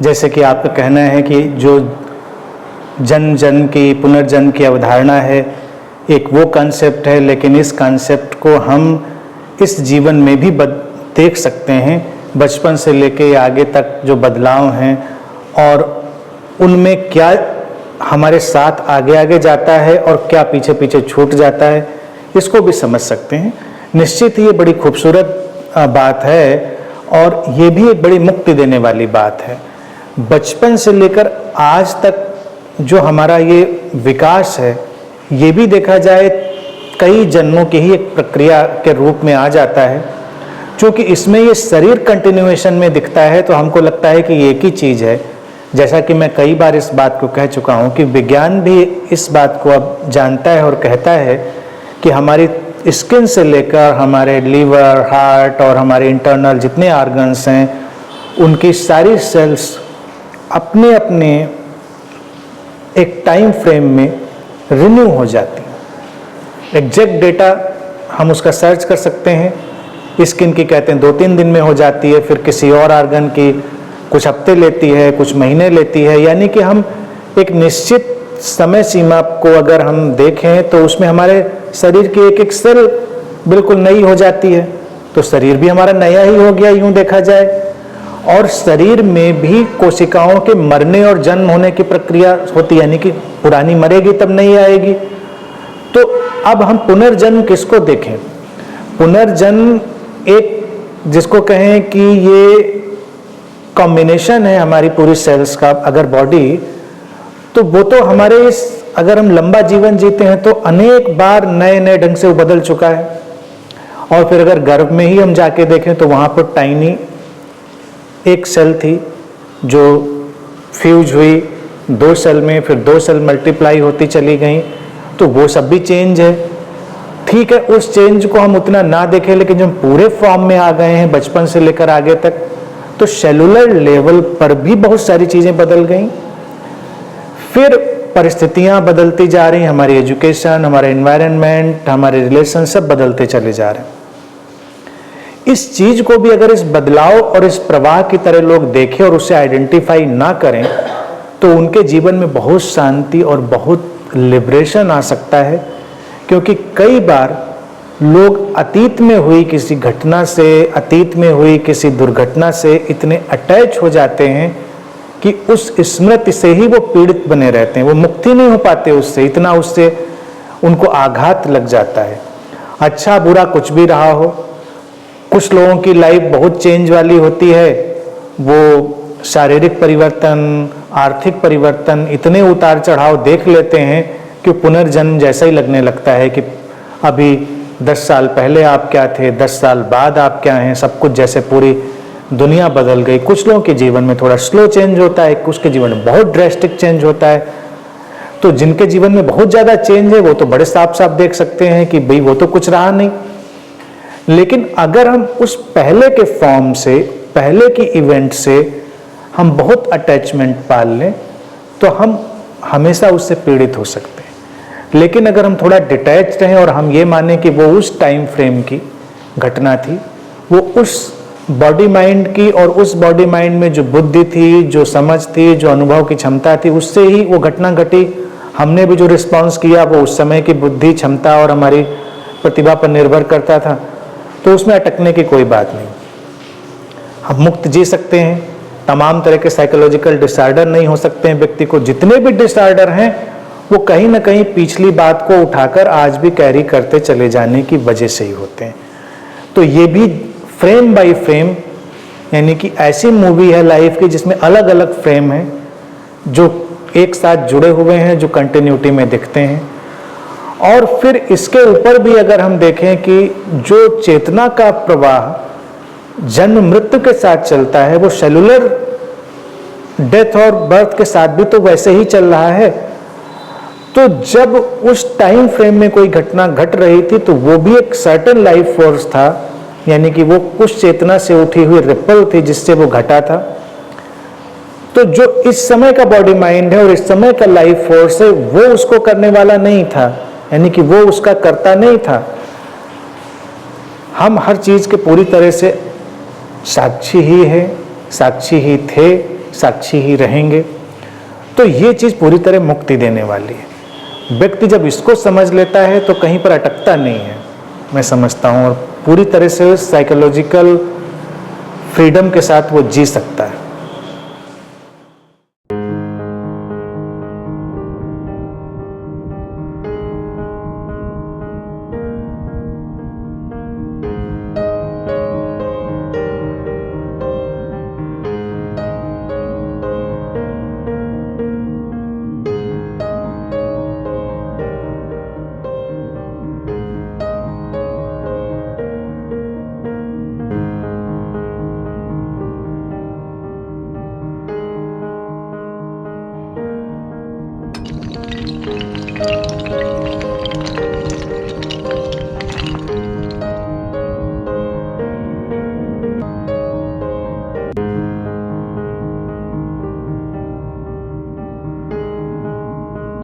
जैसे कि आपका कहना है कि जो जन्म जन्म की पुनर्जन्म की अवधारणा है एक वो कॉन्सेप्ट है, लेकिन इस कॉन्सेप्ट को हम इस जीवन में भी देख सकते हैं। बचपन से लेके आगे तक जो बदलाव हैं और उनमें क्या हमारे साथ आगे आगे जाता है और क्या पीछे पीछे छूट जाता है, इसको भी समझ सकते हैं। निश्चित ही ये बड़ी खूबसूरत बात है और ये भी एक बड़ी मुक्ति देने वाली बात है। बचपन से लेकर आज तक जो हमारा ये विकास है, ये भी देखा जाए कई जन्मों की ही एक प्रक्रिया के रूप में आ जाता है। क्योंकि इसमें ये शरीर कंटिन्यूएशन में दिखता है तो हमको लगता है कि ये एक ही चीज़ है। जैसा कि मैं कई बार इस बात को कह चुका हूँ कि विज्ञान भी इस बात को अब जानता है और कहता है कि हमारी स्किन से लेकर हमारे लीवर, हार्ट और हमारे इंटरनल जितने ऑर्गन्स हैं, उनकी सारी सेल्स अपने अपने एक टाइम फ्रेम में रिन्यू हो जाती हैं। एग्जैक्ट डेटा हम उसका सर्च कर सकते हैं। स्किन की कहते हैं 2-3 दिन में हो जाती है, फिर किसी और ऑर्गन की कुछ हफ्ते लेती है, कुछ महीने लेती है। यानी कि हम एक निश्चित समय सीमा को अगर हम देखें तो उसमें हमारे शरीर की एक एक सेल बिल्कुल नई हो जाती है। तो शरीर भी हमारा नया ही हो गया यूं देखा जाए। और शरीर में भी कोशिकाओं के मरने और जन्म होने की प्रक्रिया होती है, यानी कि पुरानी मरेगी तब नई आएगी। तो अब हम पुनर्जन्म किसको देखें? पुनर्जन्म एक जिसको कहें कि ये कॉम्बिनेशन है हमारी पूरी सेल्स का। अगर बॉडी, तो वो तो हमारे इस, अगर हम लंबा जीवन जीते हैं तो अनेक बार नए नए ढंग से वो बदल चुका है। और फिर अगर गर्भ में ही हम जाके देखें तो वहाँ पर टाइनी एक सेल थी जो फ्यूज हुई 2 सेल में, फिर 2 सेल मल्टीप्लाई होती चली गई। तो वो सब भी चेंज है। ठीक है, उस चेंज को हम उतना ना देखें, लेकिन जब पूरे फॉर्म में आ गए हैं बचपन से लेकर आगे तक, तो सेलुलर लेवल पर भी बहुत सारी चीजें बदल गई। फिर परिस्थितियां बदलती जा रही, हमारी एजुकेशन, हमारे एनवायरनमेंट, हमारे रिलेशन सब बदलते चले जा रहे हैं। इस चीज को भी अगर इस बदलाव और इस प्रवाह की तरह लोग देखें और उसे आइडेंटिफाई ना करें तो उनके जीवन में बहुत शांति और बहुत लिबरेशन आ सकता है। क्योंकि कई बार लोग अतीत में हुई किसी घटना से, अतीत में हुई किसी दुर्घटना से इतने अटैच हो जाते हैं कि उस स्मृति से ही वो पीड़ित बने रहते हैं। वो मुक्ति नहीं हो पाते उससे, इतना उससे उनको आघात लग जाता है। अच्छा बुरा कुछ भी रहा हो, कुछ लोगों की लाइफ बहुत चेंज वाली होती है। वो शारीरिक परिवर्तन, आर्थिक परिवर्तन, इतने उतार चढ़ाव देख लेते हैं कि पुनर्जन्म जैसा ही लगने लगता है कि अभी 10 साल पहले आप क्या थे, 10 साल बाद आप क्या हैं। सब कुछ जैसे पूरी दुनिया बदल गई। कुछ लोगों के जीवन में थोड़ा स्लो चेंज होता है, कुछ के जीवन में बहुत ड्रेस्टिक चेंज होता है। तो जिनके जीवन में बहुत ज़्यादा चेंज है वो तो बड़े साफ साफ देख सकते हैं कि भाई वो तो कुछ रहा नहीं। लेकिन अगर हम उस पहले के फॉर्म से, पहले की इवेंट से हम बहुत अटैचमेंट पाल लें तो हम हमेशा उससे पीड़ित हो सकते हैं। लेकिन अगर हम थोड़ा डिटैच रहें और हम ये माने कि वो उस टाइम फ्रेम की घटना थी, वो उस बॉडी माइंड की, और उस बॉडी माइंड में जो बुद्धि थी, जो समझ थी, जो अनुभव की क्षमता थी, उससे ही वो घटना घटी। हमने भी जो रिस्पॉन्स किया वो उस समय की बुद्धि, क्षमता और हमारी प्रतिभा पर निर्भर करता था। तो उसमें अटकने की कोई बात नहीं। हम मुक्त जी सकते हैं। तमाम तरह के साइकोलॉजिकल डिसऑर्डर नहीं हो सकते हैं व्यक्ति को। जितने भी डिसऑर्डर हैं वो कहीं ना कहीं पिछली बात को उठाकर आज भी कैरी करते चले जाने की वजह से ही होते हैं। तो ये भी फ्रेम बाय फ्रेम, यानी कि ऐसी मूवी है लाइफ की जिसमें अलग अलग फ्रेम हैं जो एक साथ जुड़े हुए हैं, जो कंटिन्यूटी में दिखते हैं। और फिर इसके ऊपर भी अगर हम देखें कि जो चेतना का प्रवाह जन्म मृत्यु के साथ चलता है, वो सेलुलर डेथ और बर्थ के साथ भी तो वैसे ही चल रहा है। तो जब उस टाइम फ्रेम में कोई घटना घट रही थी तो वो भी एक सर्टेन लाइफ फोर्स था, यानी कि वो उस चेतना से उठी हुई रिपल थी जिससे वो घटा था। तो जो इस समय का बॉडी माइंड है और इस समय का लाइफ फोर्स है वो उसको करने वाला नहीं था, यानी कि वो उसका करता नहीं था। हम हर चीज के पूरी तरह से साक्षी ही है, साक्षी ही थे, साक्षी ही रहेंगे। तो ये चीज़ पूरी तरह मुक्ति देने वाली है। व्यक्ति जब इसको समझ लेता है तो कहीं पर अटकता नहीं है, मैं समझता हूँ, और पूरी तरह से साइकोलॉजिकल फ्रीडम के साथ वो जी सकता है।